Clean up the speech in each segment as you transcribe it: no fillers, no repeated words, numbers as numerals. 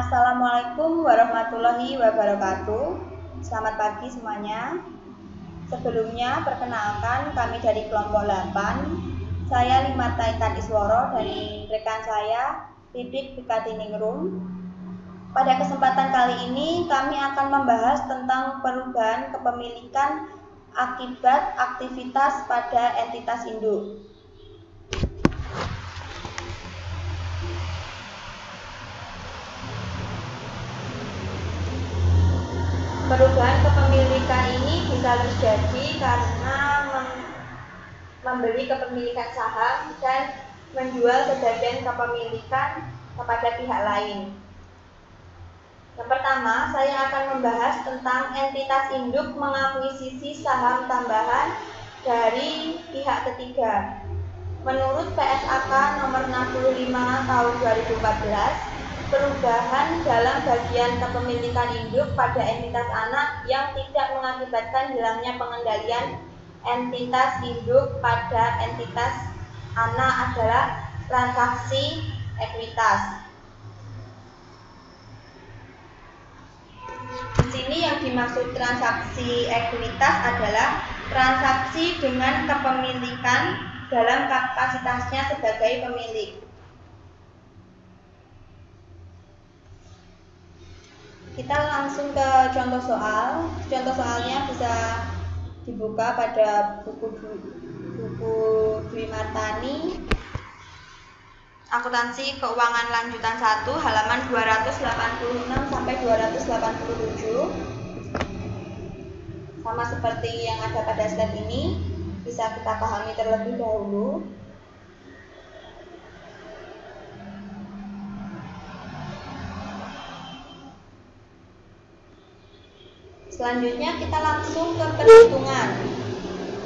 Assalamualaikum warahmatullahi wabarakatuh. Selamat pagi semuanya. Sebelumnya perkenalkan kami dari kelompok 8. Saya Limarta Intan Isworo dari rekan saya Pipit Bikatiningrum. Pada kesempatan kali ini kami akan membahas tentang perubahan kepemilikan akibat aktivitas pada entitas induk. Perubahan kepemilikan ini bisa terjadi karena membeli kepemilikan saham dan menjual sebagian kepemilikan kepada pihak lain. Yang pertama, saya akan membahas tentang entitas induk mengakuisisi saham tambahan dari pihak ketiga. Menurut PSAK nomor 65 tahun 2014, perubahan dalam bagian kepemilikan induk pada entitas anak yang tidak mengakibatkan hilangnya pengendalian entitas induk pada entitas anak adalah transaksi ekuitas. Di sini yang dimaksud transaksi ekuitas adalah transaksi dengan kepemilikan dalam kapasitasnya sebagai pemilik. Kita langsung ke contoh soal. Contoh soalnya bisa dibuka pada buku Dwi Martani Akuntansi Keuangan Lanjutan 1 halaman 286 sampai 287. Sama seperti yang ada pada slide ini, bisa kita pahami terlebih dahulu. Selanjutnya kita langsung ke perhitungan.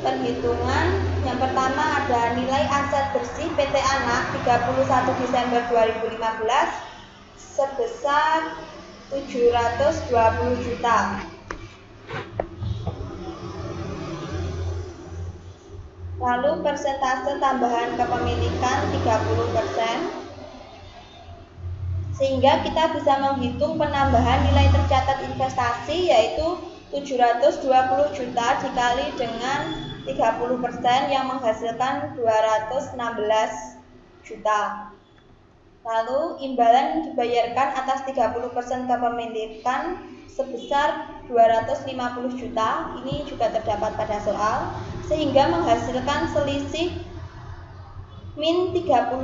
Perhitungan yang pertama ada nilai aset bersih PT Anak 31 Desember 2015 sebesar 720 juta. Lalu persentase tambahan kepemilikan 30%. Sehingga kita bisa menghitung penambahan nilai tercatat investasi yaitu 720 juta dikali dengan 30% yang menghasilkan 216 juta. Lalu imbalan dibayarkan atas 30% kepemilikan sebesar 250 juta. Ini juga terdapat pada soal, sehingga menghasilkan selisih min 34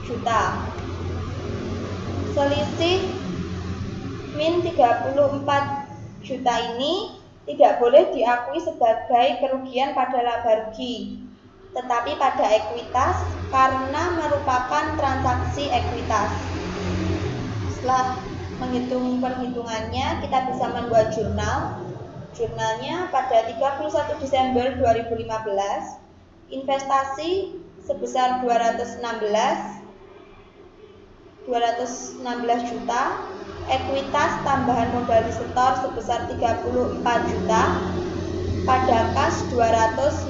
juta. Selisih min 34 juta ini tidak boleh diakui sebagai kerugian pada laba rugi, tetapi pada ekuitas karena merupakan transaksi ekuitas. Setelah menghitung perhitungannya, kita bisa membuat jurnal. Jurnalnya pada 31 Desember 2015, investasi sebesar 216 juta, ekuitas tambahan modal disetor sebesar 34 juta, pada kas 250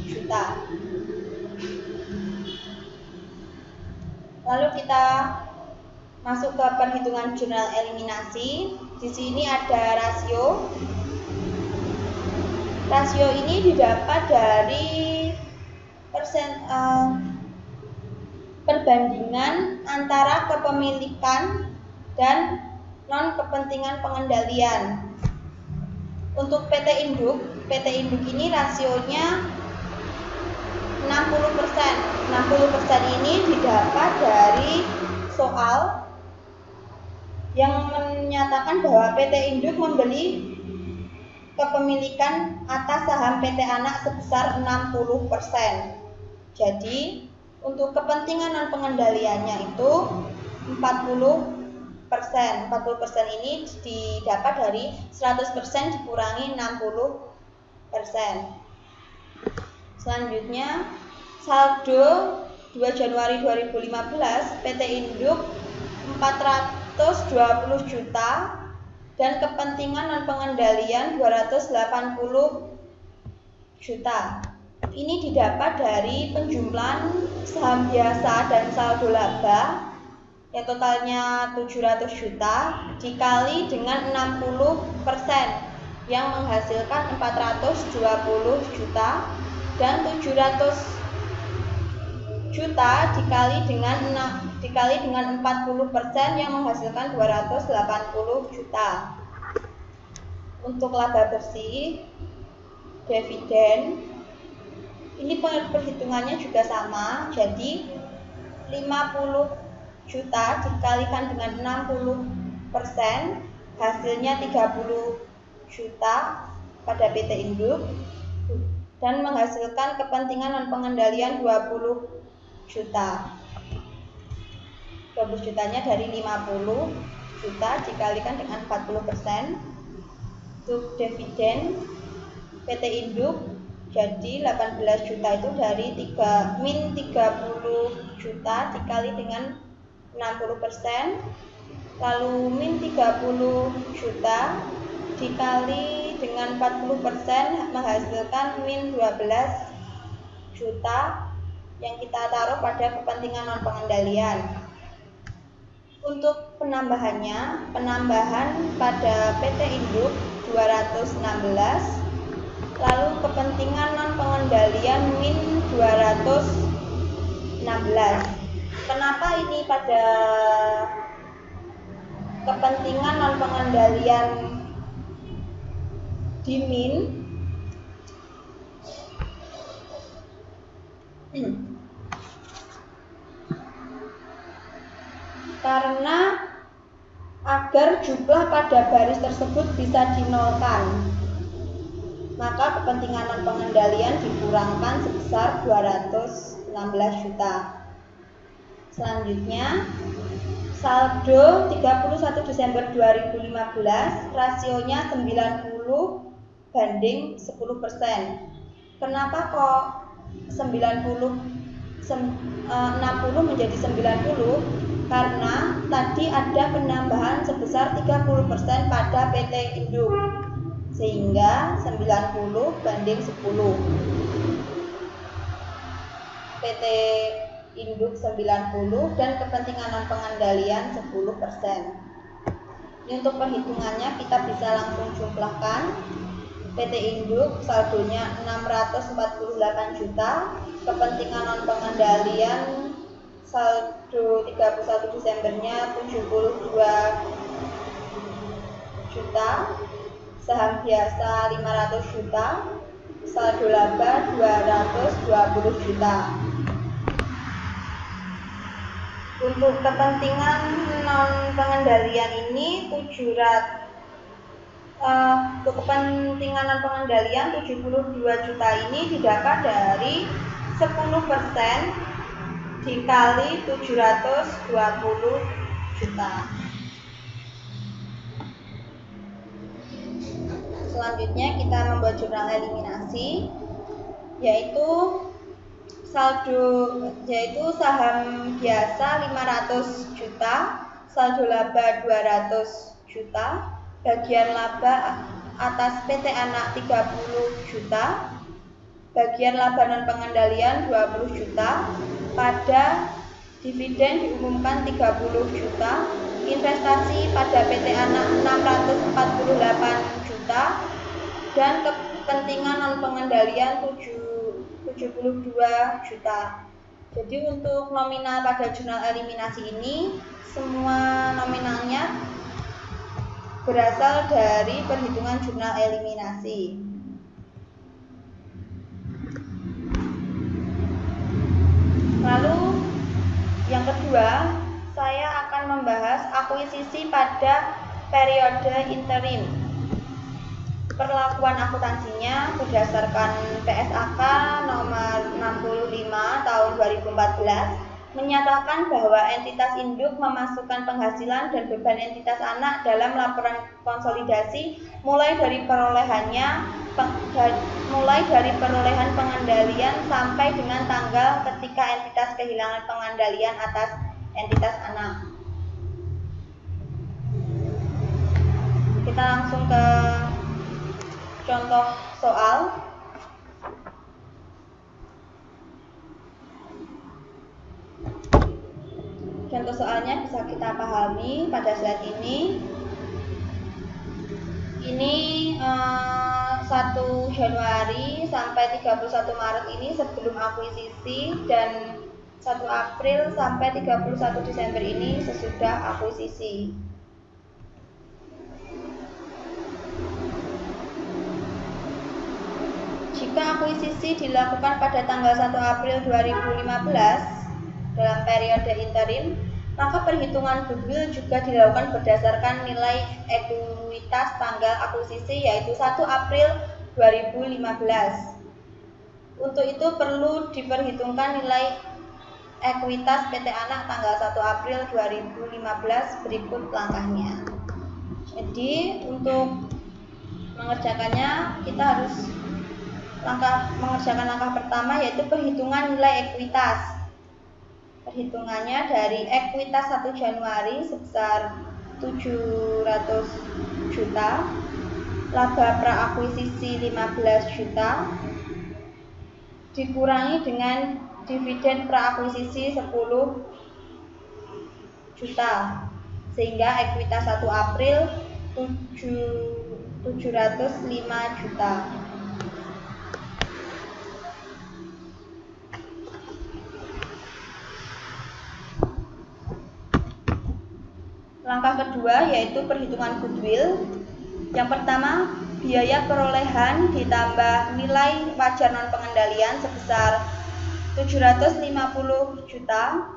juta. Lalu kita masuk ke perhitungan jurnal eliminasi. Di sini ada rasio. Rasio ini didapat dari perbandingan antara kepemilikan dan non-kepentingan pengendalian. Untuk PT Induk ini rasionya 60%. 60% ini didapat dari soal yang menyatakan bahwa PT Induk membeli kepemilikan atas saham PT Anak sebesar 60%. Jadi untuk kepentingan non pengendaliannya itu 40%. 40% ini didapat dari 100% dikurangi 60%. Selanjutnya, saldo 2 Januari 2015 PT Induk 420 juta dan kepentingan non pengendalian 280 juta. Ini didapat dari penjumlahan saham biasa dan saldo laba yang totalnya 700 juta dikali dengan 60% yang menghasilkan 420 juta, dan 700 juta dikali dengan 40% yang menghasilkan 280 juta. Untuk laba bersih dividen ini perhitungannya juga sama, jadi 50 juta dikalikan dengan 60% hasilnya 30 juta pada PT Induk, dan menghasilkan kepentingan non pengendalian 20 juta. 20 jutanya dari 50 juta dikalikan dengan 40%. Untuk dividen PT Induk jadi 18 juta itu dari min 30 juta dikali dengan 60%, lalu min 30 juta dikali dengan 40% menghasilkan min 12 juta yang kita taruh pada kepentingan non pengendalian. Untuk penambahan pada PT Induk 216, lalu kepentingan non pengendalian min 216. Kenapa ini pada kepentingan non pengendalian di min? Karena agar jumlah pada baris tersebut bisa dinolkan, maka kepentingan non pengendalian dikurangkan sebesar 216 juta. Selanjutnya, saldo 31 Desember 2015 rasionya 90 banding 10%. Kenapa kok 60 menjadi 90? Karena tadi ada penambahan sebesar 30% pada PT Induk, sehingga 90 banding 10. PT Induk 90 dan kepentingan non pengendalian 10%. Ini untuk perhitungannya kita bisa langsung jumlahkan. PT Induk saldonya 648 juta, kepentingan non pengendalian saldo 31 Desembernya 72 juta, saham biasa 500 juta, saldo laba 220 juta. Untuk kepentingan non pengendalian ini untuk kepentingan non pengendalian 72 juta ini didapat dari 10% dikali 720 juta. Selanjutnya kita membuat jurnal eliminasi, yaitu saham biasa 500 juta, saldo laba 200 juta, bagian laba atas PT Anak 30 juta, bagian laba non pengendalian 20 juta, pada dividen diumumkan 30 juta, investasi pada PT Anak 648 juta, dan kepentingan non pengendalian 72 juta. Jadi untuk nominal pada jurnal eliminasi ini semua nominalnya berasal dari perhitungan jurnal eliminasi. Lalu yang kedua, saya akan membahas akuisisi pada periode interim. Perlakuan akuntansinya berdasarkan PSAK nomor 65 tahun 2014 menyatakan bahwa entitas induk memasukkan penghasilan dan beban entitas anak dalam laporan konsolidasi mulai dari perolehan pengendalian sampai dengan tanggal ketika entitas kehilangan pengendalian atas entitas anak. Kita langsung ke contoh soal. Contoh soalnya bisa kita pahami pada saat ini. Ini 1 Januari sampai 31 Maret ini sebelum akuisisi, dan 1 April sampai 31 Desember ini sesudah akuisisi. Jika akuisisi dilakukan pada tanggal 1 April 2015 dalam periode interim, maka perhitungan goodwill juga dilakukan berdasarkan nilai ekuitas tanggal akuisisi, yaitu 1 April 2015. Untuk itu perlu diperhitungkan nilai ekuitas PT Anak tanggal 1 April 2015 berikut langkahnya. Jadi untuk mengerjakannya kita harus mengerjakan langkah pertama, yaitu perhitungan nilai ekuitas. Perhitungannya dari ekuitas 1 Januari sebesar 700 juta, laba pra-akuisisi 15 juta, dikurangi dengan dividen pra-akuisisi 10 juta, sehingga ekuitas 1 April 705 juta. Langkah kedua yaitu perhitungan goodwill. Yang pertama, biaya perolehan ditambah nilai wajar non pengendalian sebesar 750 juta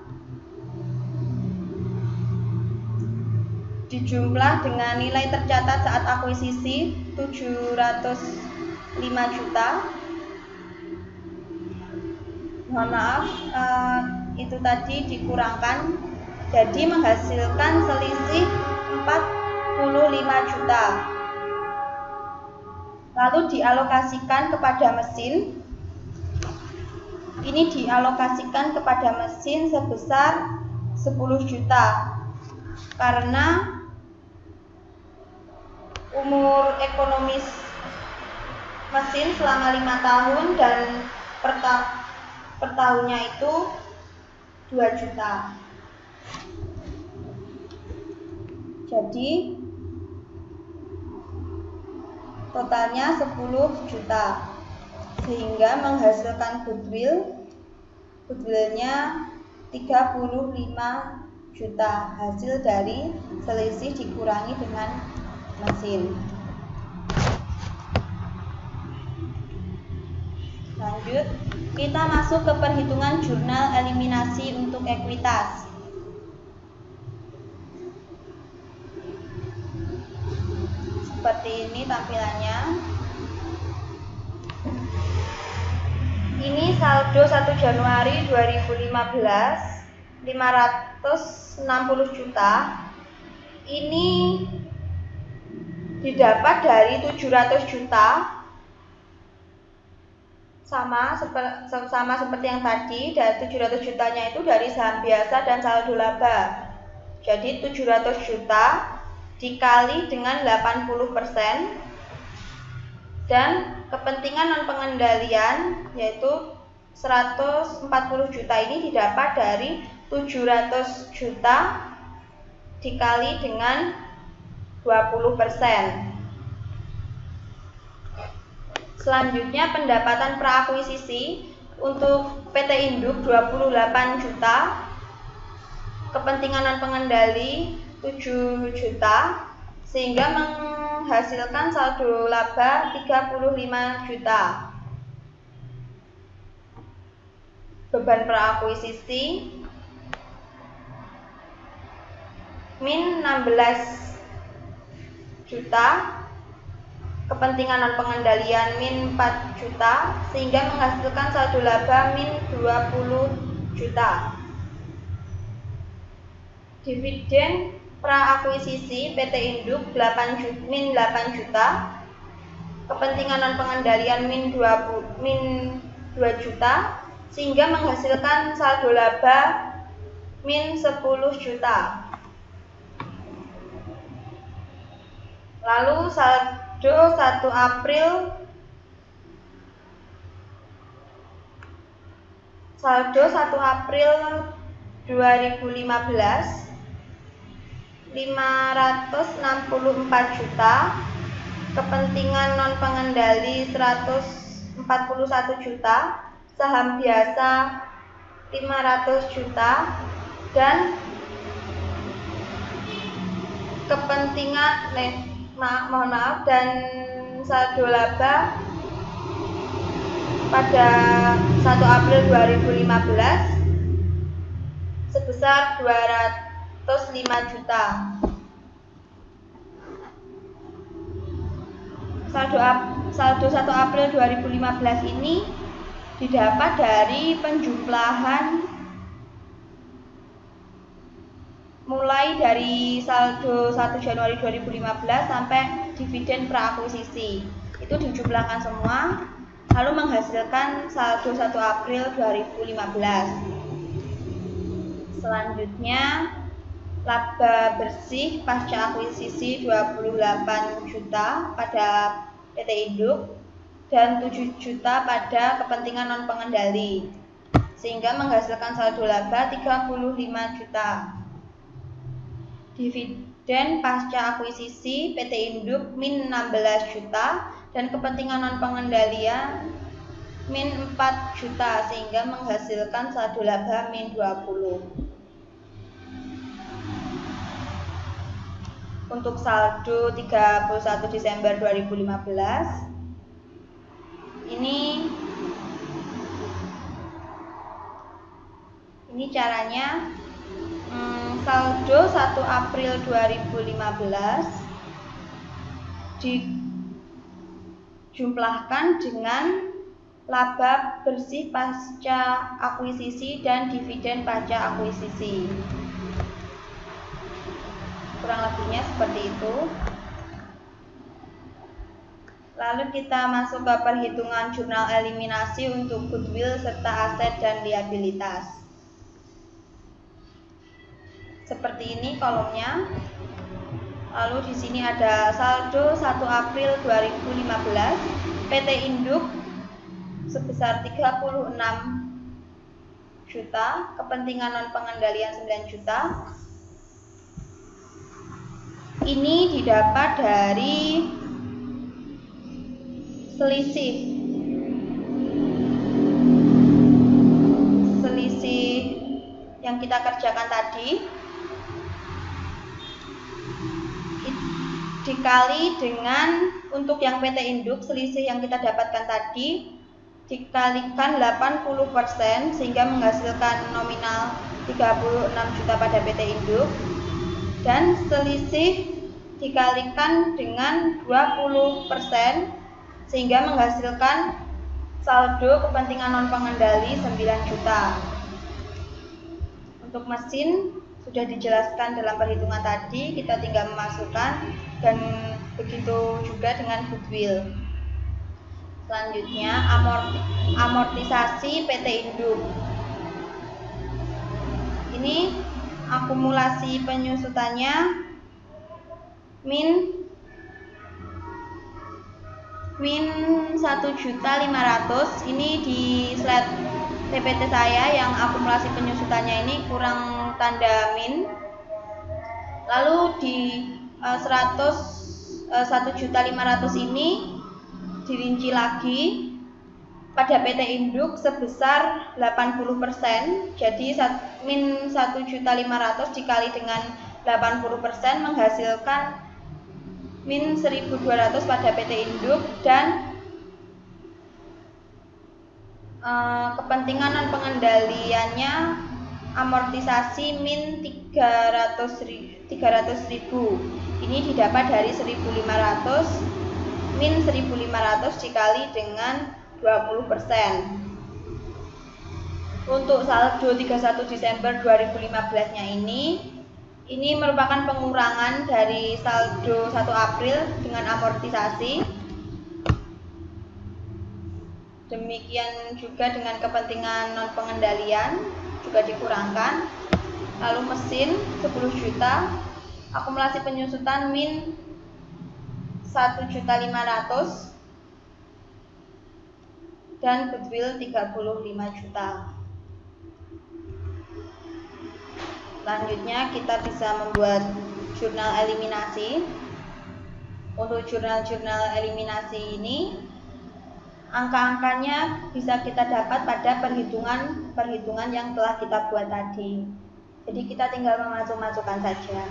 dijumlah dengan nilai tercatat saat akuisisi 705 juta. Mohon maaf, itu tadi dikurangkan, jadi menghasilkan selisih 45 juta. Lalu dialokasikan kepada mesin. Ini dialokasikan kepada mesin sebesar 10 juta karena umur ekonomis mesin selama 5 tahun dan per tahunnya itu 2 juta. Jadi totalnya 10 juta, sehingga menghasilkan goodwillnya 35 juta, hasil dari selisih dikurangi dengan mesin. Lanjut, kita masuk ke perhitungan jurnal eliminasi untuk ekuitas. Seperti ini tampilannya. Ini saldo 1 Januari 2015 560 juta. Ini didapat dari 700 juta. Sama seperti yang tadi, dari 700 jutanya itu dari saham biasa dan saldo laba. Jadi 700 juta dikali dengan 80% dan kepentingan non pengendalian yaitu 140 juta ini didapat dari 700 juta dikali dengan 20%. Selanjutnya pendapatan pra-akuisisi untuk PT Induk 28 juta, kepentingan non pengendali 7 juta, sehingga menghasilkan saldo laba 35 juta. Beban pra-akuisisi min 16 juta, kepentingan non pengendalian min 4 juta, sehingga menghasilkan saldo laba min 20 juta. Dividen pra-akuisisi PT Induk min 8 juta, kepentingan non pengendalian min 2 juta, sehingga menghasilkan saldo laba min 10 juta. Lalu saldo 1 April 2015 2015 564 juta, kepentingan non pengendali 141 juta, saham biasa 500 juta, dan kepentingan dan saldo laba pada 1 April 2015 sebesar 205 juta. Saldo 1 April 2015 ini didapat dari penjumlahan mulai dari saldo 1 Januari 2015 sampai dividen prakuisisi. Itu dijumlahkan semua lalu menghasilkan saldo 1 April 2015. Selanjutnya, laba bersih pasca akuisisi 28 juta pada PT Induk dan 7 juta pada kepentingan non pengendali, sehingga menghasilkan saldo laba 35 juta. Dividen pasca akuisisi PT Induk min 16 juta dan kepentingan non pengendalian min 4 juta, sehingga menghasilkan saldo laba min 20. Untuk saldo 31 Desember 2015 ini caranya. Saldo 1 April 2015 dijumlahkan dengan laba bersih pasca akuisisi dan dividen pasca akuisisi. Kurang lebihnya seperti itu. Lalu kita masuk ke perhitungan jurnal eliminasi untuk goodwill serta aset dan liabilitas. Seperti ini kolomnya. Lalu di sini ada saldo 1 April 2015 PT Induk sebesar 36 juta, kepentingan non pengendalian 9 juta. Ini didapat dari selisih yang kita kerjakan tadi dikali dengan, untuk yang PT Induk selisih yang kita dapatkan tadi dikalikan 80% sehingga menghasilkan nominal 36 juta pada PT Induk, dan selisih dikalikan dengan 20% sehingga menghasilkan saldo kepentingan non pengendali 9 juta. Untuk mesin sudah dijelaskan dalam perhitungan tadi, kita tinggal memasukkan, dan begitu juga dengan goodwill. Selanjutnya amortisasi PT Induk. Ini akumulasi penyusutannya min 1.500.000. Ini di slide PPT saya yang akumulasi penyusutannya ini kurang tanda min. Lalu di 1.500.000 ini dirinci lagi pada PT Induk sebesar 80%. Jadi min 1.500.000 dikali dengan 80% menghasilkan min 1.200 pada PT Induk, dan kepentingan non pengendaliannya amortisasi min 300.000. Ini didapat dari 1.500, min 1.500 dikali dengan 20%. Untuk saldo 31 Desember 2015-nya ini merupakan pengurangan dari saldo 1 April dengan amortisasi. Demikian juga dengan kepentingan non pengendalian juga dikurangkan. Lalu mesin 10 juta, akumulasi penyusutan min 1.500.000 dan goodwill 35 juta. Selanjutnya kita bisa membuat jurnal eliminasi. Untuk jurnal eliminasi ini angka-angkanya bisa kita dapat pada perhitungan yang telah kita buat tadi. Jadi kita tinggal memasukkan saja.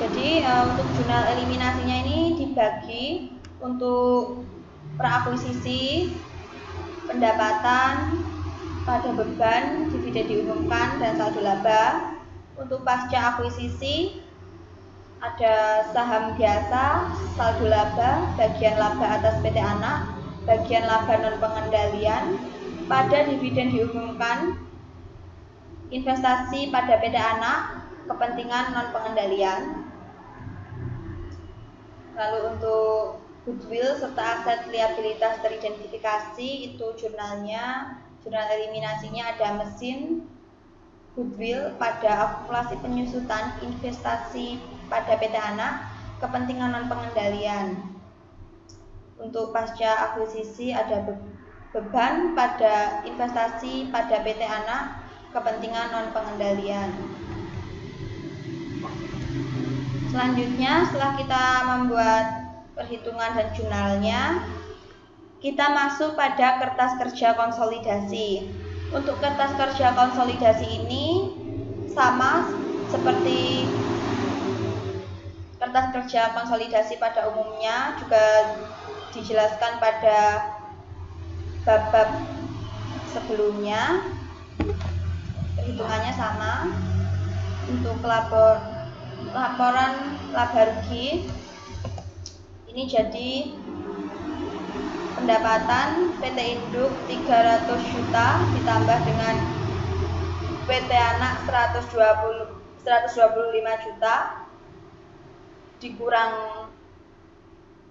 Jadi untuk jurnal eliminasinya ini dibagi untuk prakuisisi, pendapatan, pada beban, dividen diumumkan, dan saldo laba. Untuk pasca akuisisi ada saham biasa, saldo laba, bagian laba atas PT anak, bagian laba non pengendalian, pada dividen diumumkan, investasi pada PT anak, kepentingan non pengendalian. Lalu untuk goodwill serta aset liabilitas teridentifikasi itu jurnal eliminasinya ada mesin, goodwill pada akumulasi penyusutan, investasi pada PT anak, kepentingan non pengendalian. Untuk pasca akuisisi ada beban pada investasi pada PT anak, kepentingan non pengendalian. Selanjutnya, setelah kita membuat perhitungan dan jurnalnya, kita masuk pada kertas kerja konsolidasi. Untuk kertas kerja konsolidasi ini sama seperti kertas kerja konsolidasi pada umumnya, juga dijelaskan pada bab-bab sebelumnya. Perhitungannya sama. Untuk laporan laba rugi ini jadi pendapatan PT Induk 300 juta ditambah dengan PT Anak 125 juta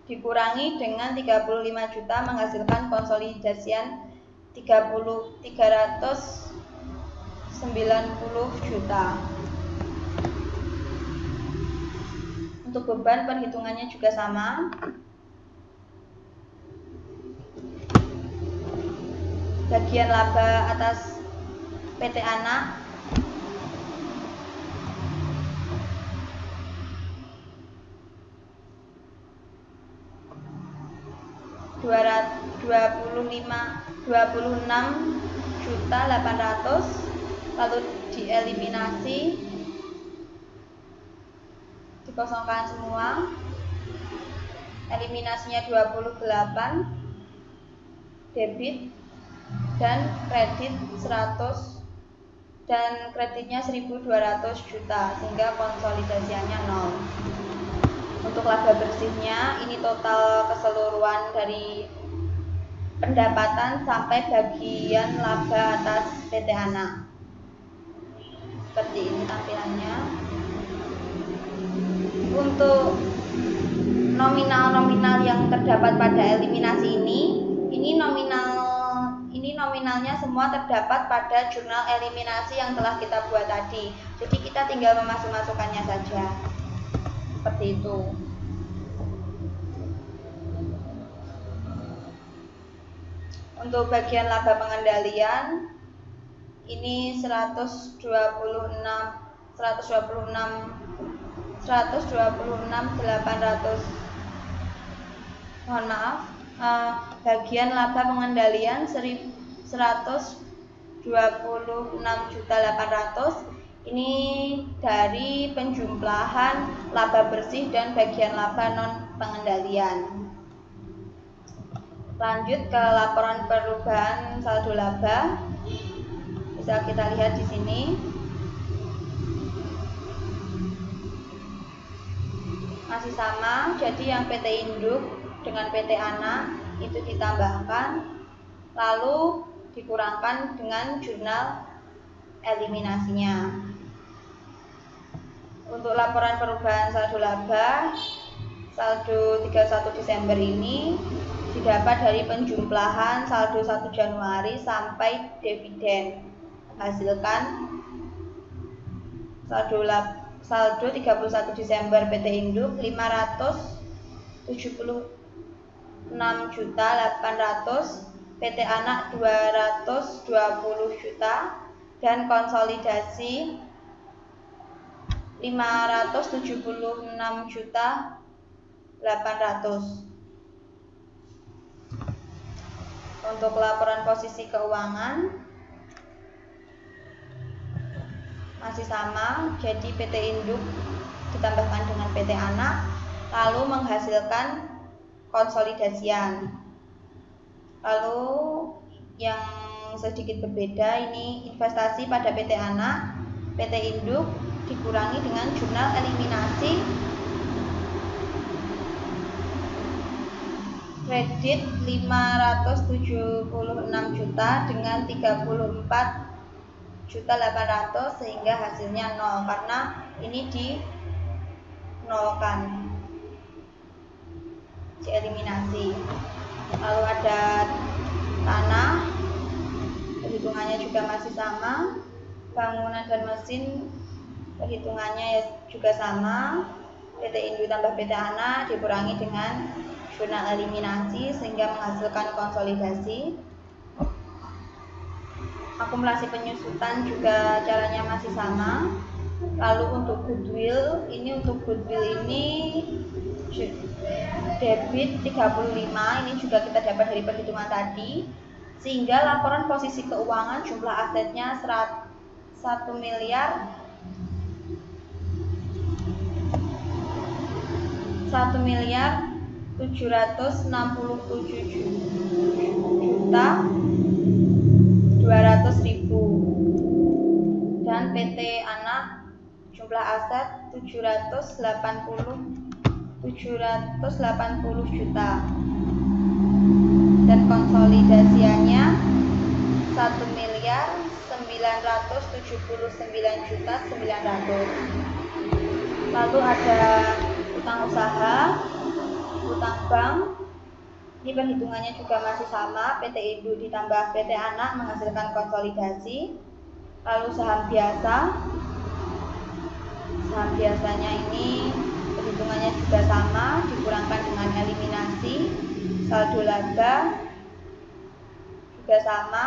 dikurangi dengan 35 juta menghasilkan konsolidasian 390 juta. Untuk beban perhitungannya juga sama. Bagian laba atas PT Anak Rp26.800.000, lalu dieliminasi, dikosongkan semua. Eliminasinya 28, debit dan kredit 100 dan kreditnya 1.200 juta sehingga konsolidasiannya 0. Untuk laba bersihnya ini total keseluruhan dari pendapatan sampai bagian laba atas PT Anak. Seperti ini tampilannya. Untuk nominal-nominal yang terdapat pada eliminasi ini nominalnya semua terdapat pada jurnal eliminasi yang telah kita buat tadi. Jadi kita tinggal memasukkannya saja. Seperti itu. Untuk bagian laba pengendalian ini 126.800, bagian laba pengendalian 126.800 ini dari penjumlahan laba bersih dan bagian laba non pengendalian. Lanjut ke laporan perubahan saldo laba. Bisa kita lihat di sini. Masih sama, jadi yang PT Induk dengan PT Anak itu ditambahkan, lalu dikurangkan dengan jurnal eliminasinya. Untuk laporan perubahan saldo laba, saldo 31 Desember ini didapat dari penjumlahan saldo 1 Januari sampai dividen, menghasilkan saldo 31 Desember PT Induk 576.800.000, PT Anak 220 juta, dan konsolidasi 576.800.000. Untuk laporan posisi keuangan masih sama, jadi PT Induk ditambahkan dengan PT Anak lalu menghasilkan konsolidasian. Lalu yang sedikit berbeda ini investasi pada PT Anak, PT Induk dikurangi dengan jurnal eliminasi kredit 576 juta dengan 34.800.000 sehingga hasilnya 0 karena ini dinolkan, dieliminasi. Lalu ada tanah, perhitungannya juga masih sama. Bangunan dan mesin perhitungannya juga sama. PT Induk tambah PT Anak dikurangi dengan jurnal eliminasi sehingga menghasilkan konsolidasi. Akumulasi penyusutan juga caranya masih sama. Lalu untuk goodwill ini debit 35, ini juga kita dapat dari perhitungan tadi, sehingga laporan posisi keuangan jumlah asetnya 1.767.200.000 dan PT Anak jumlah aset 780 juta dan konsolidasiannya 1.979.900.000. Lalu ada utang usaha, utang bank, ini perhitungannya juga masih sama, PT Induk ditambah PT Anak menghasilkan konsolidasi. Lalu saham biasanya ini perhitungannya juga sama, dikurangkan dengan eliminasi. Saldo laba juga sama,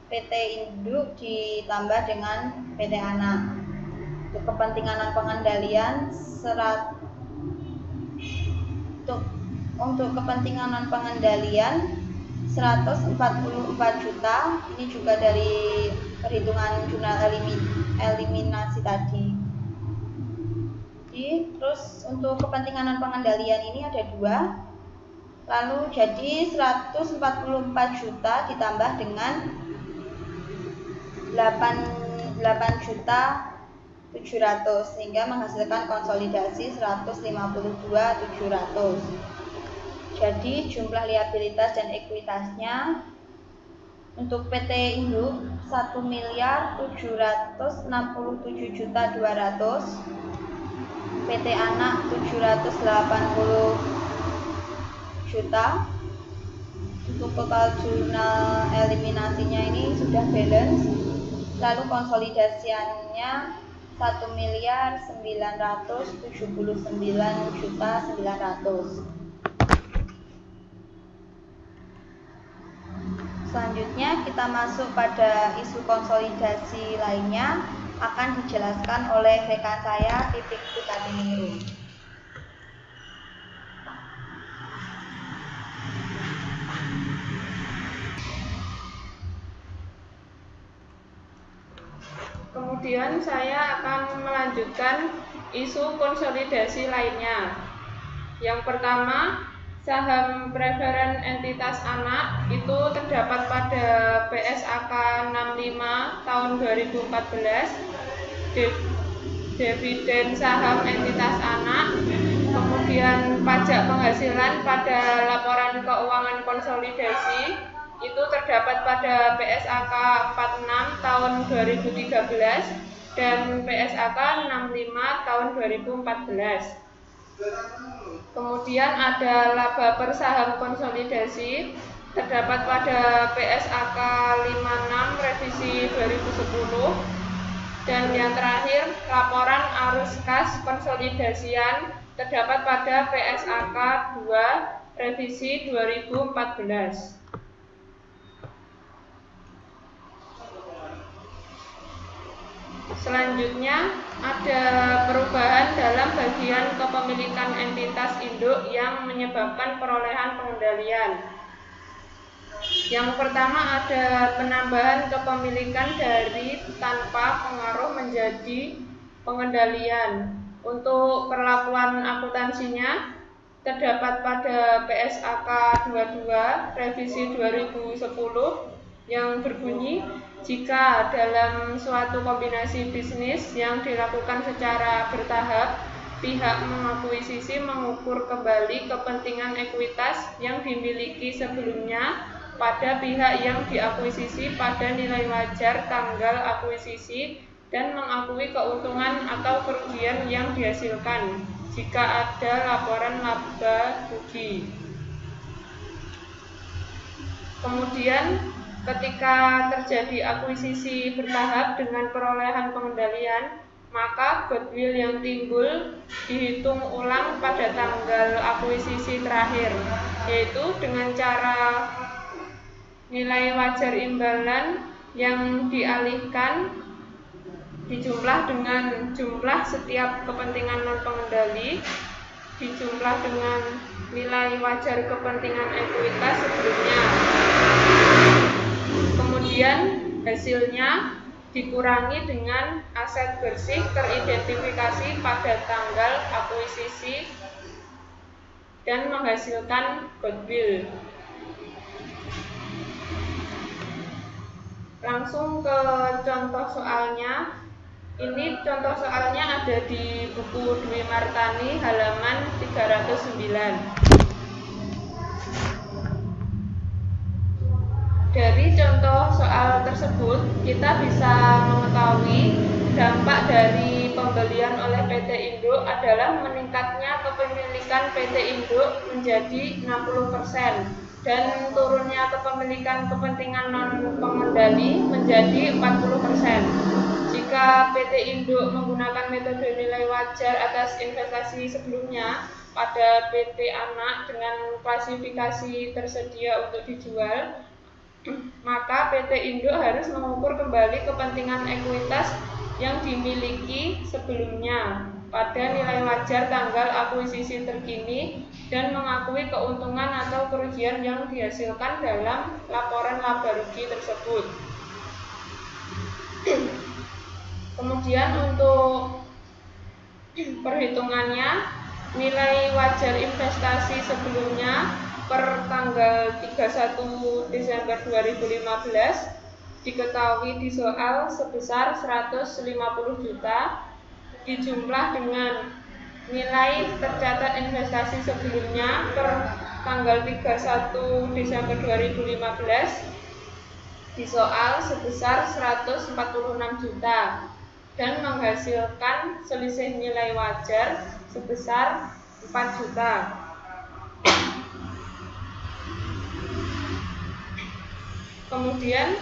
PT Induk ditambah dengan PT Anak. Untuk kepentingan pengendalian 144 juta, ini juga dari perhitungan jurnal eliminasi tadi. Terus untuk kepentingan pengendalian ini ada 2. Lalu jadi 144 juta ditambah dengan 8.700.000 sehingga menghasilkan konsolidasi 152.700. Jadi jumlah liabilitas dan ekuitasnya untuk PT Induk 1.767.200.000, PT Anak 780 juta. Untuk total jurnal eliminasinya ini sudah balance. Lalu konsolidasiannya 1.979.900.000. Selanjutnya kita masuk pada isu konsolidasi lainnya, akan dijelaskan oleh rekan saya Titik Putariningrum. Kemudian saya akan melanjutkan isu konsolidasi lainnya. Yang pertama, saham preferen entitas anak itu terdapat pada PSAK 65 tahun 2014, dividen saham entitas anak, kemudian pajak penghasilan pada laporan keuangan konsolidasi itu terdapat pada PSAK 46 tahun 2013 dan PSAK 65 tahun 2014. Kemudian ada laba per saham konsolidasi terdapat pada PSAK 56 revisi 2010 Dan yang terakhir, laporan arus kas konsolidasian terdapat pada PSAK 2 revisi 2014. Selanjutnya ada perubahan dalam bagian kepemilikan entitas induk yang menyebabkan perolehan pengendalian. Yang pertama ada penambahan kepemilikan dari tanpa pengaruh menjadi pengendalian. Untuk perlakuan akuntansinya terdapat pada PSAK 22 revisi 2010 yang berbunyi, jika dalam suatu kombinasi bisnis yang dilakukan secara bertahap, pihak mengakuisisi mengukur kembali kepentingan ekuitas yang dimiliki sebelumnya pada pihak yang diakuisisi pada nilai wajar tanggal akuisisi dan mengakui keuntungan atau kerugian yang dihasilkan jika ada laporan laba rugi. Kemudian ketika terjadi akuisisi bertahap dengan perolehan pengendalian, maka goodwill yang timbul dihitung ulang pada tanggal akuisisi terakhir, yaitu dengan cara nilai wajar imbalan yang dialihkan dijumlah dengan jumlah setiap kepentingan non pengendali dijumlah dengan nilai wajar kepentingan ekuitas sebelumnya. Kemudian hasilnya dikurangi dengan aset bersih teridentifikasi pada tanggal akuisisi dan menghasilkan goodwill. Langsung ke contoh soalnya. Ini contoh soalnya ada di buku Dwi Martani halaman 309. Dari contoh soal tersebut, kita bisa mengetahui dampak dari pembelian oleh PT Induk adalah meningkatnya kepemilikan PT Induk menjadi 60% dan turunnya kepemilikan kepentingan non pengendali menjadi 40%. Jika PT Induk menggunakan metode nilai wajar atas investasi sebelumnya pada PT anak dengan klasifikasi tersedia untuk dijual, maka PT Induk harus mengukur kembali kepentingan ekuitas yang dimiliki sebelumnya pada nilai wajar tanggal akuisisi terkini dan mengakui keuntungan atau kerugian yang dihasilkan dalam laporan laba rugi tersebut. Kemudian untuk perhitungannya, nilai wajar investasi sebelumnya per tanggal 31 Desember 2015 diketahui di soal sebesar 150 juta dijumlah dengan nilai tercatat investasi sebelumnya per tanggal 31 Desember 2015 di soal sebesar 146 juta dan menghasilkan selisih nilai wajar sebesar 4 juta. Kemudian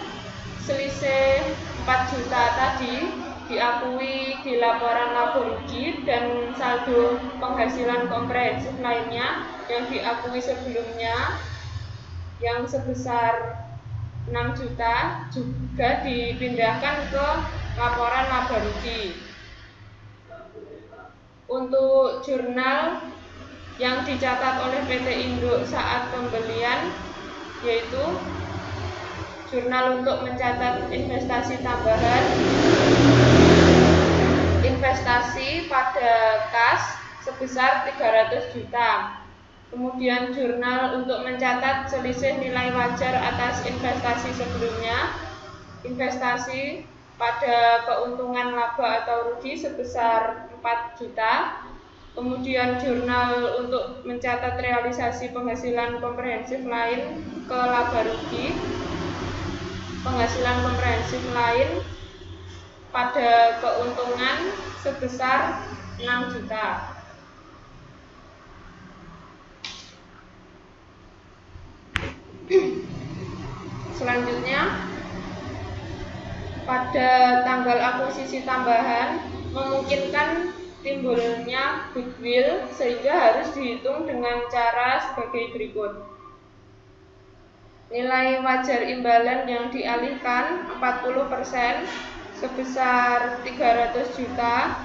selisih 4 juta tadi diakui di laporan laba rugi dan saldo penghasilan komprehensif lainnya yang diakui sebelumnya yang sebesar 6 juta juga dipindahkan ke laporan laba rugi. Untuk jurnal yang dicatat oleh PT Induk saat pembelian yaitu jurnal untuk mencatat investasi tambahan, investasi pada kas sebesar 300 juta. Kemudian jurnal untuk mencatat selisih nilai wajar atas investasi sebelumnya, investasi pada keuntungan laba atau rugi sebesar 4 juta. Kemudian jurnal untuk mencatat realisasi penghasilan komprehensif lain ke laba rugi, penghasilan komprehensif lain pada keuntungan sebesar 6 juta. Selanjutnya pada tanggal akuisisi tambahan memungkinkan timbulnya goodwill, sehingga harus dihitung dengan cara sebagai berikut. Nilai wajar imbalan yang dialihkan 40% sebesar 300 juta,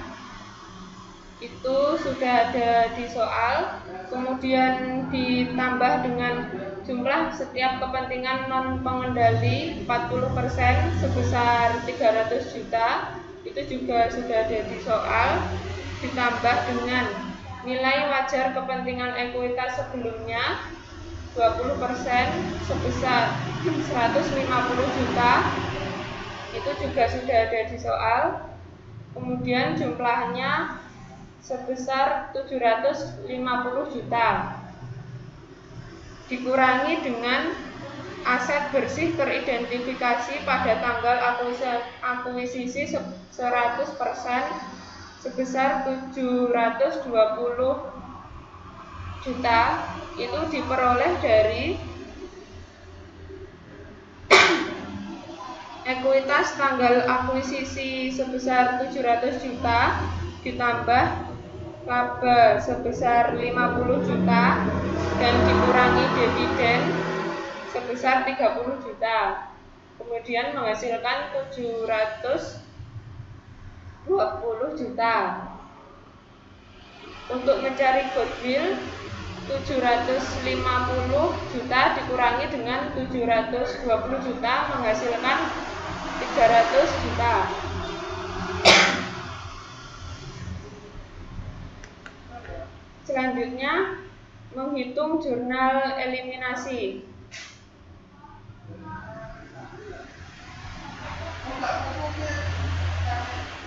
itu sudah ada di soal. Kemudian ditambah dengan jumlah setiap kepentingan non pengendali 40% sebesar 300 juta, itu juga sudah ada di soal. Ditambah dengan nilai wajar kepentingan ekuitas sebelumnya 20% sebesar 150 juta, itu juga sudah ada di soal. Kemudian jumlahnya sebesar 750 juta, dikurangi dengan aset bersih teridentifikasi pada tanggal akuisisi 100% sebesar 720 juta, itu diperoleh dari ekuitas tanggal akuisisi sebesar 700 juta ditambah laba sebesar 50 juta dan dikurangi dividen sebesar 30 juta, kemudian menghasilkan 720 juta. Untuk mencari goodwill, 750 juta dikurangi dengan 720 juta menghasilkan 300 juta. Selanjutnya, menghitung jurnal eliminasi.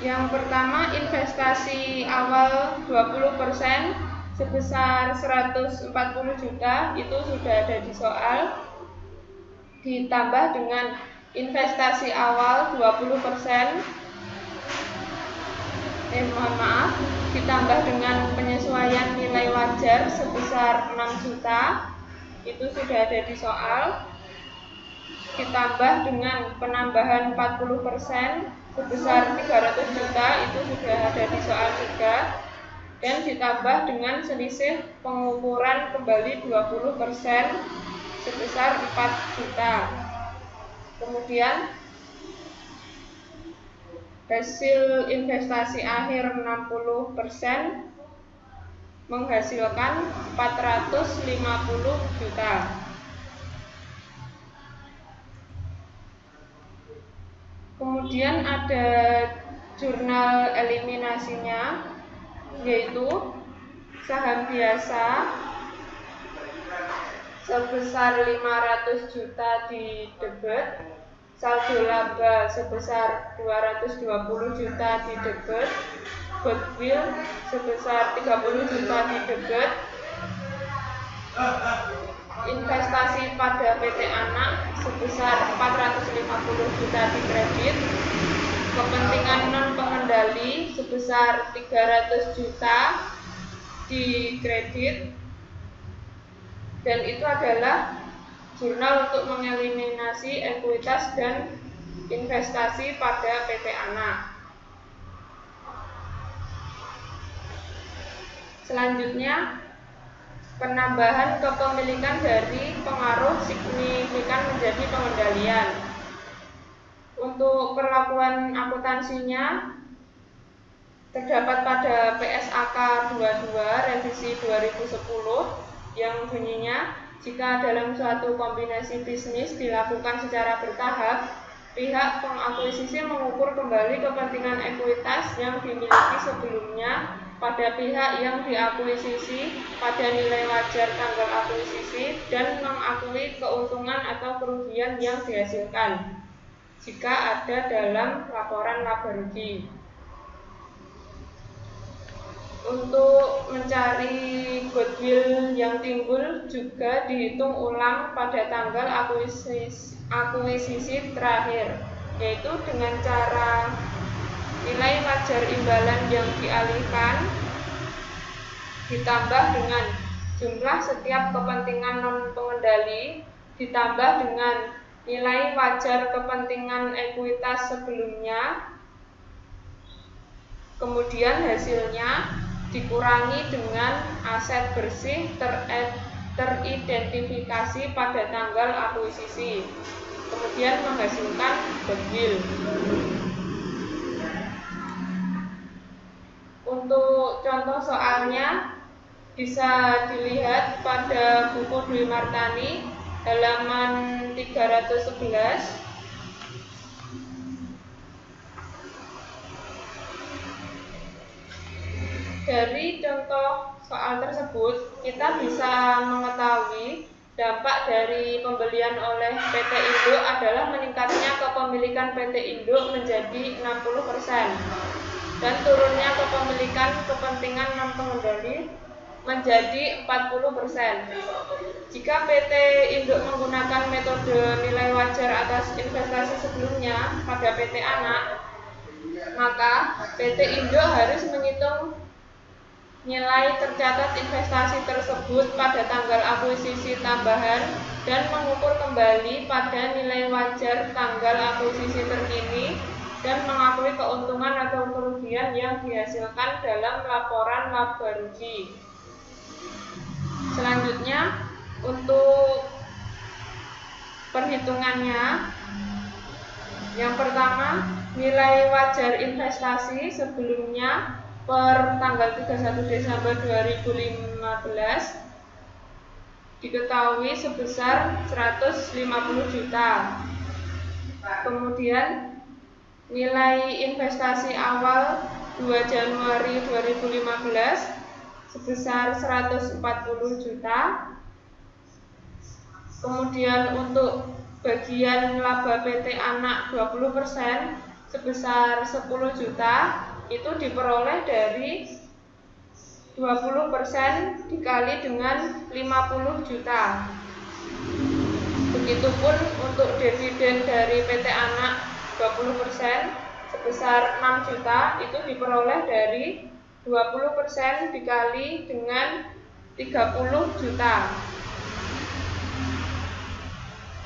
Yang pertama, investasi awal 20% sebesar 140 juta, itu sudah ada di soal. Ditambah dengan investasi awal 20%, ditambah dengan penyesuaian nilai wajar sebesar 6 juta, itu sudah ada di soal. Ditambah dengan penambahan 40% sebesar 300 juta, itu sudah ada di soal juga. Dan ditambah dengan selisih pengukuran kembali 20% sebesar 4 juta. Kemudian hasil investasi akhir 60% menghasilkan 450 juta. Kemudian ada jurnal eliminasinya, yaitu saham biasa sebesar 500 juta di debit, saldo laba sebesar 220 juta di debit, goodwill sebesar 30 juta di debit, investasi pada PT anak sebesar 450 juta di kredit, kepentingan non pengendali sebesar 300 juta di kredit, dan itu adalah jurnal untuk mengeliminasi ekuitas dan investasi pada PT anak. Selanjutnya, penambahan kepemilikan dari pengaruh signifikan menjadi pengendalian. Untuk perlakuan akuntansinya terdapat pada PSAK 22 revisi 2010 yang bunyinya, jika dalam suatu kombinasi bisnis dilakukan secara bertahap, pihak pengakuisisi mengukur kembali kepentingan ekuitas yang dimiliki sebelumnya pada pihak yang diakuisisi pada nilai wajar tanggal akuisisi dan mengakui keuntungan atau kerugian yang dihasilkan jika ada dalam laporan laba rugi. Untuk mencari goodwill yang timbul juga dihitung ulang pada tanggal akuisisi terakhir, yaitu dengan cara nilai wajar imbalan yang dialihkan ditambah dengan jumlah setiap kepentingan non pengendali ditambah dengan nilai wajar kepentingan ekuitas sebelumnya, kemudian hasilnya dikurangi dengan aset bersih teridentifikasi pada tanggal akuisisi, kemudian menghasilkan goodwill. Untuk contoh soalnya bisa dilihat pada buku Dwi Martani halaman 311. Dari contoh soal tersebut, kita bisa mengetahui dampak dari pembelian oleh PT Induk adalah meningkatnya kepemilikan PT Induk menjadi 60% dan turunnya kepemilikan kepentingan non-pengendali menjadi 40%. Jika PT Induk menggunakan metode nilai wajar atas investasi sebelumnya pada PT Anak, maka PT Induk harus menghitung nilai tercatat investasi tersebut pada tanggal akuisisi tambahan dan mengukur kembali pada nilai wajar tanggal akuisisi terkini dan mengakui keuntungan atau kerugian yang dihasilkan dalam laporan laba rugi. Selanjutnya, untuk perhitungannya, yang pertama, nilai wajar investasi sebelumnya per tanggal 31 Desember 2015 diketahui sebesar 150 juta. Kemudian nilai investasi awal 2 Januari 2015 sebesar 140 juta. Kemudian untuk bagian laba PT Anak 20% sebesar 10 juta itu diperoleh dari 20% dikali dengan 50 juta. Begitupun untuk dividen dari PT Anak 20% sebesar 6 juta itu diperoleh dari 20% dikali dengan 30 juta.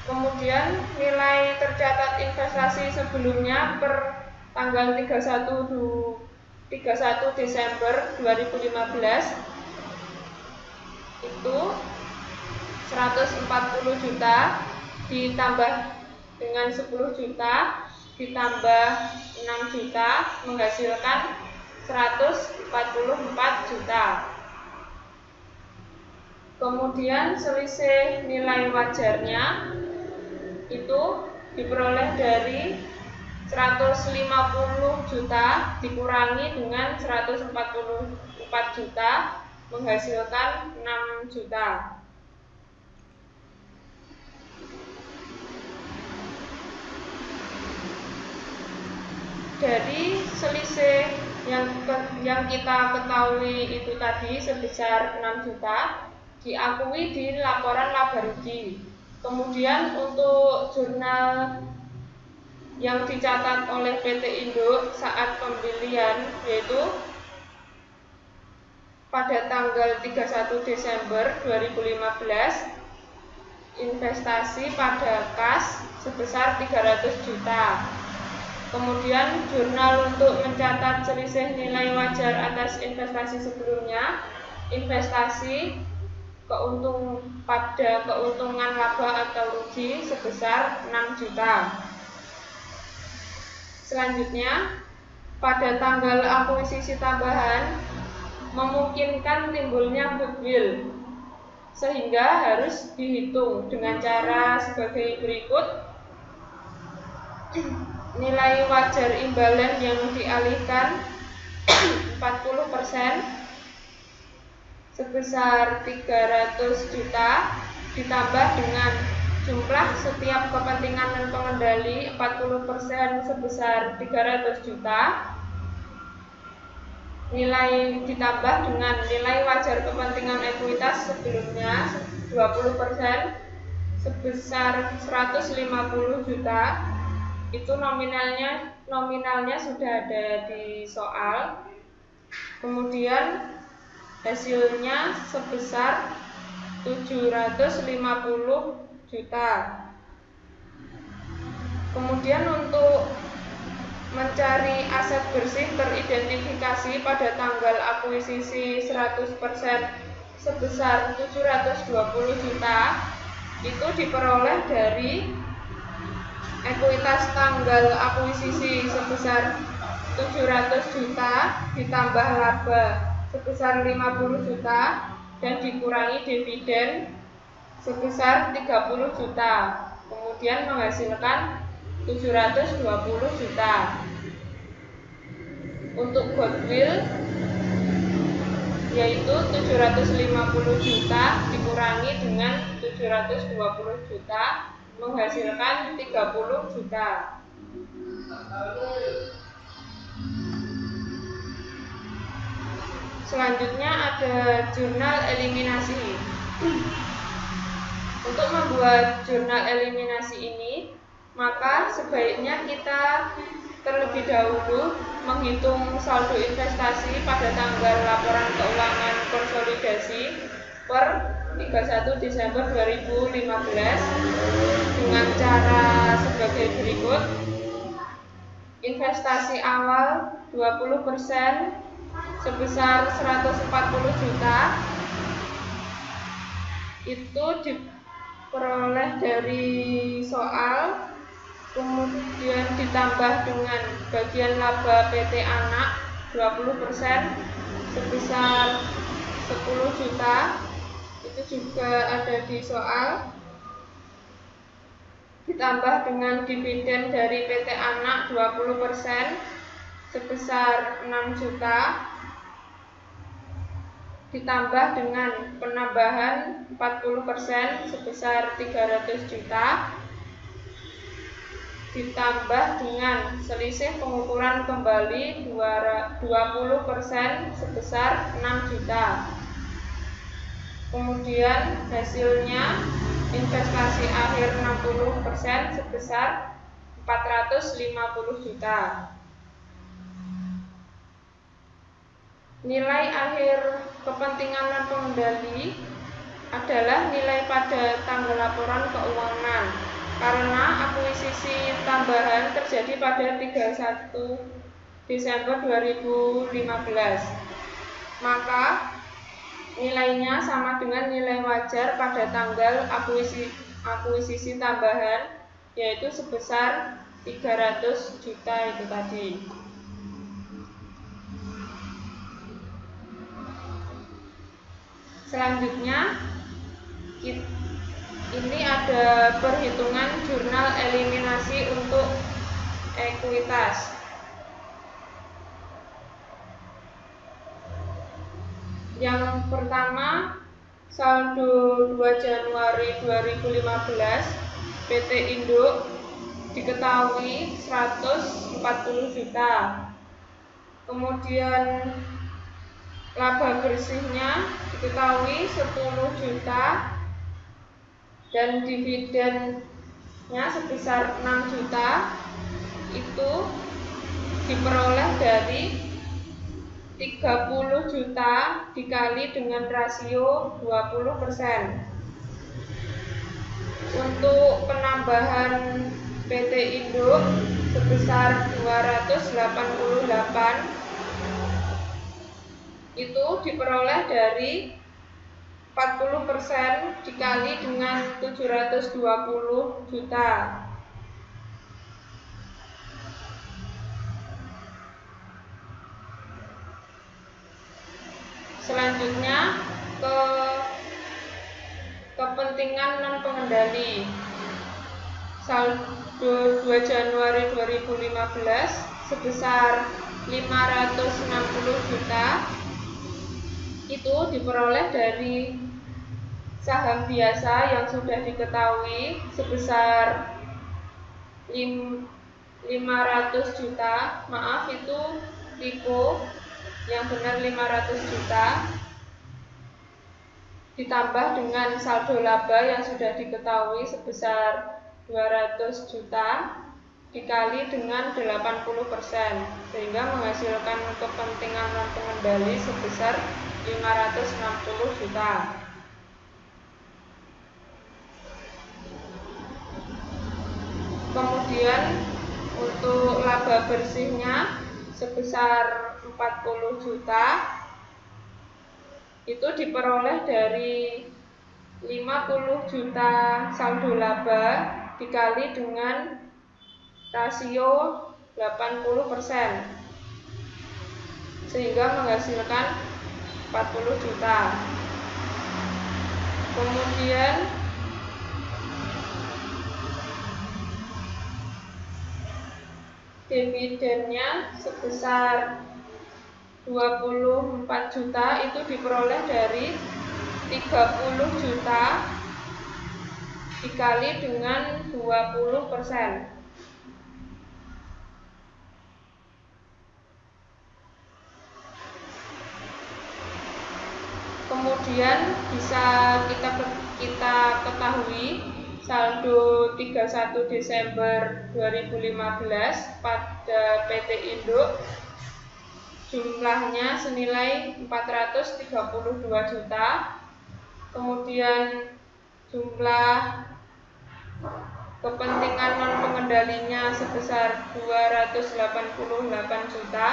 Kemudian nilai tercatat investasi sebelumnya per tanggal 31 Desember 2015 itu 140 juta ditambah dengan 10 juta ditambah 6 juta menghasilkan 144 juta. Kemudian selisih nilai wajarnya itu diperoleh dari 150 juta dikurangi dengan 144 juta menghasilkan 6 juta. Dari selisih yang kita ketahui itu tadi sebesar 6 juta diakui di laporan laba rugi. Kemudian untuk jurnal yang dicatat oleh PT Induk saat pembelian yaitu pada tanggal 31 Desember 2015 investasi pada kas sebesar 300 juta. Kemudian jurnal untuk mencatat selisih nilai wajar atas investasi sebelumnya, investasi pada keuntungan laba atau rugi sebesar 6 juta. Selanjutnya, pada tanggal akuisisi tambahan memungkinkan timbulnya goodwill, sehingga harus dihitung dengan cara sebagai berikut. Nilai wajar imbalan yang dialihkan 40% sebesar 300 juta ditambah dengan jumlah setiap kepentingan dan pengendali 40% sebesar 300 juta. Nilai ditambah dengan nilai wajar kepentingan ekuitas sebelumnya 20% sebesar 150 juta. Itu nominalnya sudah ada di soal. Kemudian hasilnya sebesar 750 juta. Kemudian untuk mencari aset bersih teridentifikasi pada tanggal akuisisi 100% sebesar 720 juta itu diperoleh dari ekuitas tanggal akuisisi sebesar 700 juta ditambah laba sebesar 50 juta dan dikurangi dividen sebesar 30 juta, kemudian menghasilkan 720 juta. Untuk goodwill yaitu 750 juta dikurangi dengan 720 juta menghasilkan 30 juta. Selanjutnya ada jurnal eliminasi. Untuk membuat jurnal eliminasi ini, maka sebaiknya kita terlebih dahulu menghitung saldo investasi pada tanggal laporan keuangan konsolidasi per 31 Desember 2015 dengan cara sebagai berikut. Investasi awal 20% sebesar 140 juta itu diperoleh dari soal, kemudian ditambah dengan bagian laba PT Anak 20% sebesar 10 juta, itu juga ada di soal, ditambah dengan dividen dari PT Anak 20% sebesar 6 juta, ditambah dengan penambahan 40% sebesar 300 juta, ditambah dengan selisih pengukuran kembali 20% sebesar 6 juta. Kemudian hasilnya investasi akhir 60% sebesar 450 juta. Nilai akhir kepentingan dan pengendali adalah nilai pada tanggal laporan keuangan karena akuisisi tambahan terjadi pada 31 Desember 2015. Maka nilainya sama dengan nilai wajar pada tanggal akuisisi tambahan, yaitu sebesar 300 juta itu tadi. Selanjutnya ini ada perhitungan jurnal eliminasi untuk ekuitas. Yang pertama, saldo 2 Januari 2015 PT Induk diketahui 140 juta. Kemudian laba bersihnya diketahui 10 juta dan dividennya sebesar 6 juta, itu diperoleh dari 30 juta dikali dengan rasio 20%. Untuk penambahan PT Induk sebesar 288 itu diperoleh dari 40% dikali dengan 720 juta. Selanjutnya ke kepentingan non pengendali. Saldo 2 Januari 2015 sebesar 560 juta itu diperoleh dari saham biasa yang sudah diketahui sebesar 500 juta, maaf itu typo, yang benar 500 juta, ditambah dengan saldo laba yang sudah diketahui sebesar 200 juta dikali dengan 80%, sehingga menghasilkan kepentingan non pengendali sebesar 560 juta. Kemudian untuk laba bersihnya sebesar 40 juta itu diperoleh dari 50 juta saldo laba dikali dengan rasio 80%, sehingga menghasilkan 40 juta. Kemudian dividennya sebesar 24 juta itu diperoleh dari 30 juta dikali dengan 20%. Kemudian bisa kita ketahui saldo 31 Desember 2015 pada PT Induk jumlahnya senilai 432 juta. Kemudian jumlah kepentingan non pengendalinya sebesar 288 juta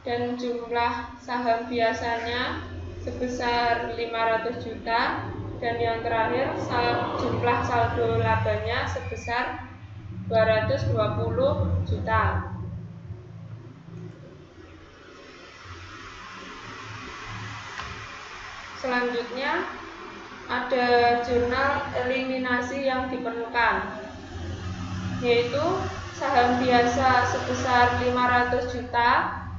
dan jumlah saham biasanya sebesar 500 juta, dan yang terakhir jumlah saldo labanya sebesar 220 juta. Selanjutnya ada jurnal eliminasi yang diperlukan, yaitu saham biasa sebesar 500 juta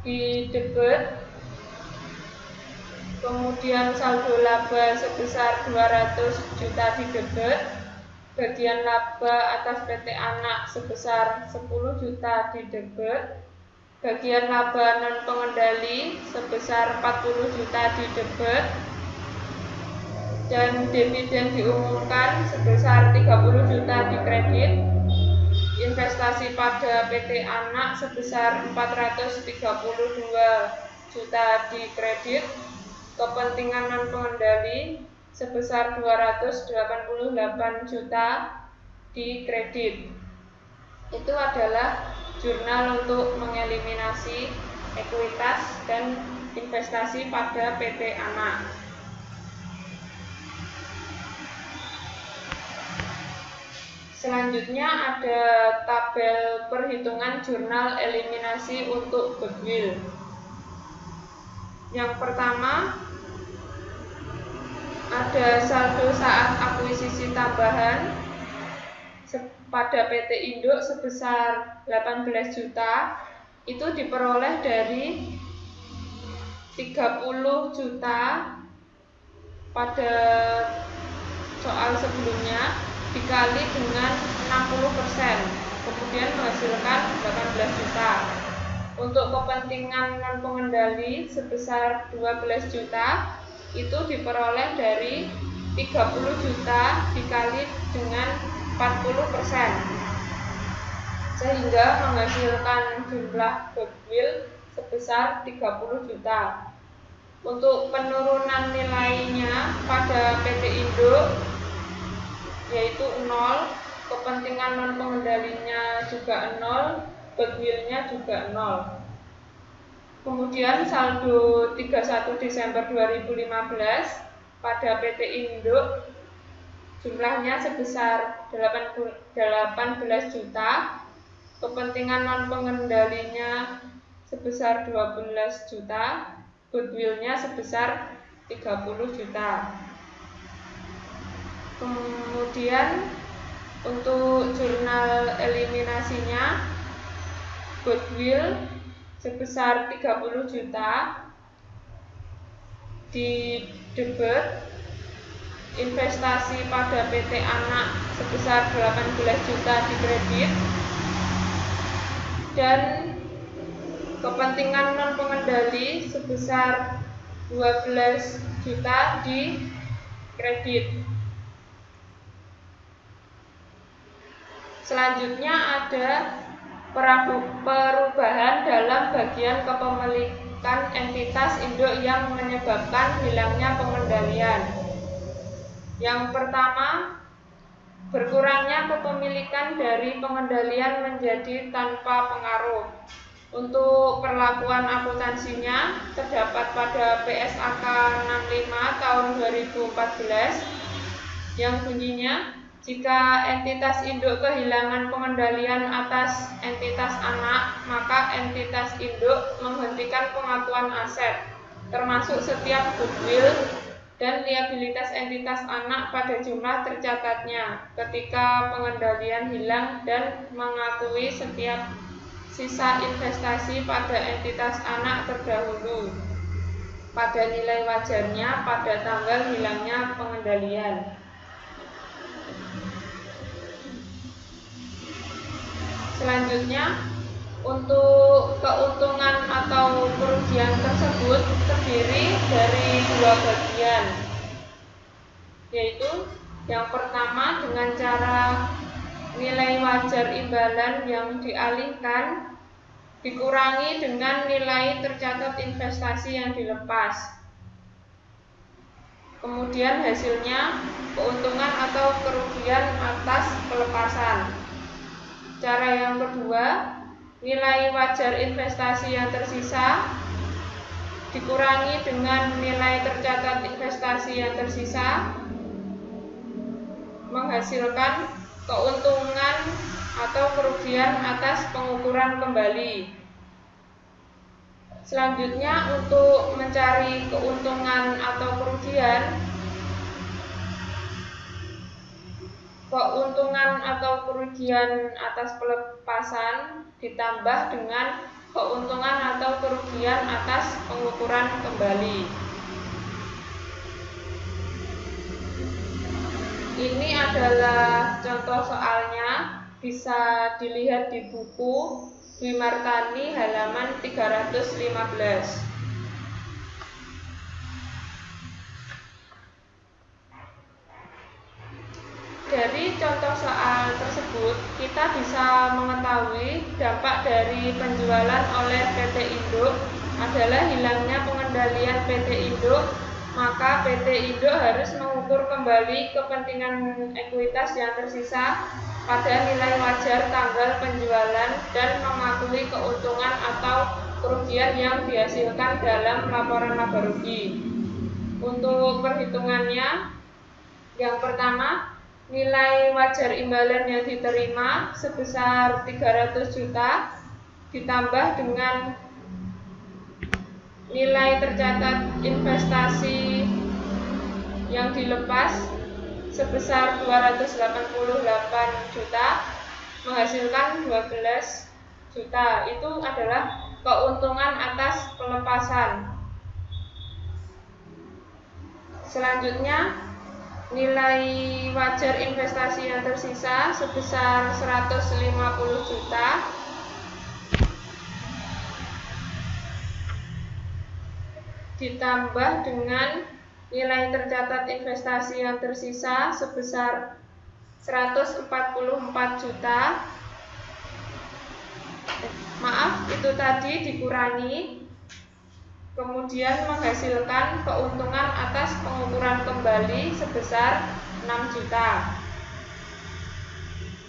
di debit, kemudian saldo laba sebesar 200 juta di debit, bagian laba atas PT Anak sebesar 10 juta di debit, bagian laba non pengendali sebesar 40 juta di debit, dan dividen diumumkan sebesar 30 juta di kredit. Investasi pada PT Anak sebesar 432 juta di kredit, kepentingan non pengendali sebesar 288 juta di kredit. Itu adalah jurnal untuk mengeliminasi ekuitas dan investasi pada PT Anak. Selanjutnya ada tabel perhitungan jurnal eliminasi untuk goodwill. Yang pertama ada saldo saat akuisisi tambahan pada PT Induk sebesar 18 juta, itu diperoleh dari 30 juta pada soal sebelumnya dikali dengan 60%, kemudian menghasilkan 18 juta. Untuk kepentingan non pengendali sebesar 12 juta itu diperoleh dari 30 juta dikali dengan 40%, sehingga menghasilkan jumlah goodwill sebesar 30 juta. Untuk penurunan nilainya pada PT Induk yaitu 0, kepentingan non pengendalinya juga 0, goodwill-nya juga 0. Kemudian saldo 31 Desember 2015 pada PT Induk jumlahnya sebesar 18 juta, kepentingan non pengendalinya sebesar 12 juta, goodwill-nya sebesar 30 juta. Kemudian untuk jurnal eliminasinya, goodwill sebesar 30 juta di debit, investasi pada PT Anak sebesar 18 juta di kredit, dan kepentingan non pengendali sebesar 12 juta di kredit. Selanjutnya ada perubahan dalam bagian kepemilikan entitas induk yang menyebabkan hilangnya pengendalian. Yang pertama Berkurangnya kepemilikan dari pengendalian menjadi tanpa pengaruh. Untuk perlakuan akuntansinya terdapat pada PSAK 65 tahun 2014 yang bunyinya, jika entitas induk kehilangan pengendalian atas entitas anak, maka entitas induk menghentikan pengakuan aset, termasuk setiap goodwill dan liabilitas entitas anak pada jumlah tercatatnya ketika pengendalian hilang dan mengakui setiap sisa investasi pada entitas anak terdahulu pada nilai wajarnya pada tanggal hilangnya pengendalian. Selanjutnya, untuk keuntungan atau kerugian tersebut terdiri dari dua bagian, yaitu yang pertama dengan cara nilai wajar imbalan yang dialihkan dikurangi dengan nilai tercatat investasi yang dilepas. Kemudian hasilnya keuntungan atau kerugian atas pelepasan. Cara yang kedua, nilai wajar investasi yang tersisa dikurangi dengan nilai tercatat investasi yang tersisa, menghasilkan keuntungan atau kerugian atas pengukuran kembali. Selanjutnya, untuk mencari keuntungan atau kerugian atas pelepasan ditambah dengan keuntungan atau kerugian atas pengukuran kembali. Ini adalah contoh soalnya, bisa dilihat di buku Dwi Martani halaman 315. Dari contoh soal tersebut, kita bisa mengetahui dampak dari penjualan oleh PT Induk adalah hilangnya pengendalian PT Induk, maka PT Induk harus mengukur kembali kepentingan ekuitas yang tersisa pada nilai wajar tanggal penjualan dan mengakui keuntungan atau kerugian yang dihasilkan dalam laporan laba rugi. Untuk perhitungannya, yang pertama, nilai wajar imbalan yang diterima sebesar 300 juta ditambah dengan nilai tercatat investasi yang dilepas sebesar 288 juta menghasilkan 12 juta. Itu adalah keuntungan atas pelepasan. Selanjutnya, nilai wajar investasi yang tersisa sebesar 150 juta ditambah dengan nilai tercatat investasi yang tersisa sebesar 144 juta. Itu tadi dikurangi, kemudian menghasilkan keuntungan atas pengukuran kembali sebesar 6 juta.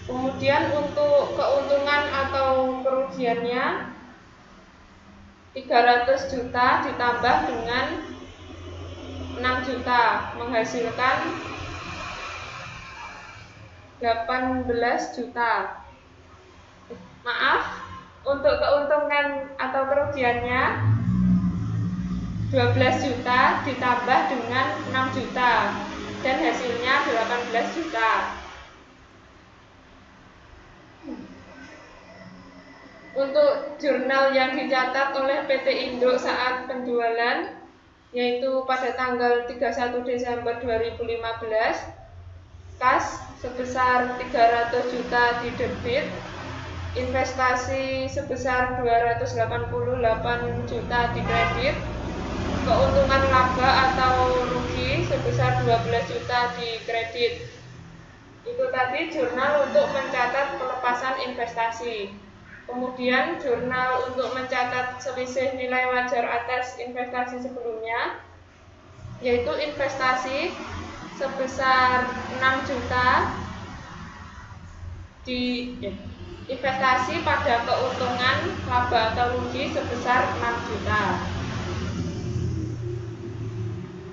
Kemudian untuk keuntungan atau kerugiannya 300 juta ditambah dengan 6 juta menghasilkan 18 juta. Untuk keuntungan atau kerugiannya 12 juta ditambah dengan 6 juta dan hasilnya 18 juta. Untuk jurnal yang dicatat oleh PT Induk saat penjualan, yaitu pada tanggal 31 Desember 2015, kas sebesar 300 juta di debit, investasi sebesar 288 juta di kredit, keuntungan laba atau rugi sebesar 12 juta di kredit. Itu tadi jurnal untuk mencatat pelepasan investasi. Kemudian jurnal untuk mencatat selisih nilai wajar atas investasi sebelumnya, yaitu investasi sebesar 6 juta investasi pada keuntungan laba atau rugi sebesar 6 juta.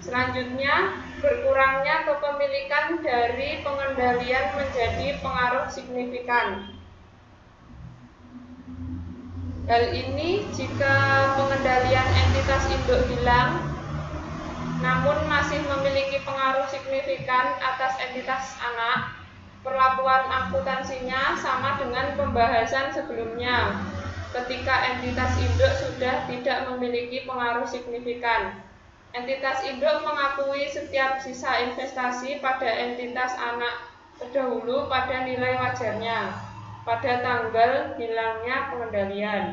Selanjutnya, berkurangnya kepemilikan dari pengendalian menjadi pengaruh signifikan. Hal ini jika pengendalian entitas induk hilang, namun masih memiliki pengaruh signifikan atas entitas anak. Perlakuan akuntansinya sama dengan pembahasan sebelumnya, ketika entitas induk sudah tidak memiliki pengaruh signifikan. Entitas induk mengakui setiap sisa investasi pada entitas anak terdahulu pada nilai wajarnya pada tanggal hilangnya pengendalian.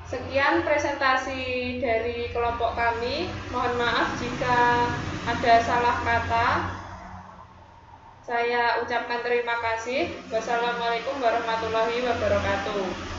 Sekian presentasi dari kelompok kami. Mohon maaf jika ada salah kata. Saya ucapkan terima kasih. Wassalamualaikum warahmatullahi wabarakatuh.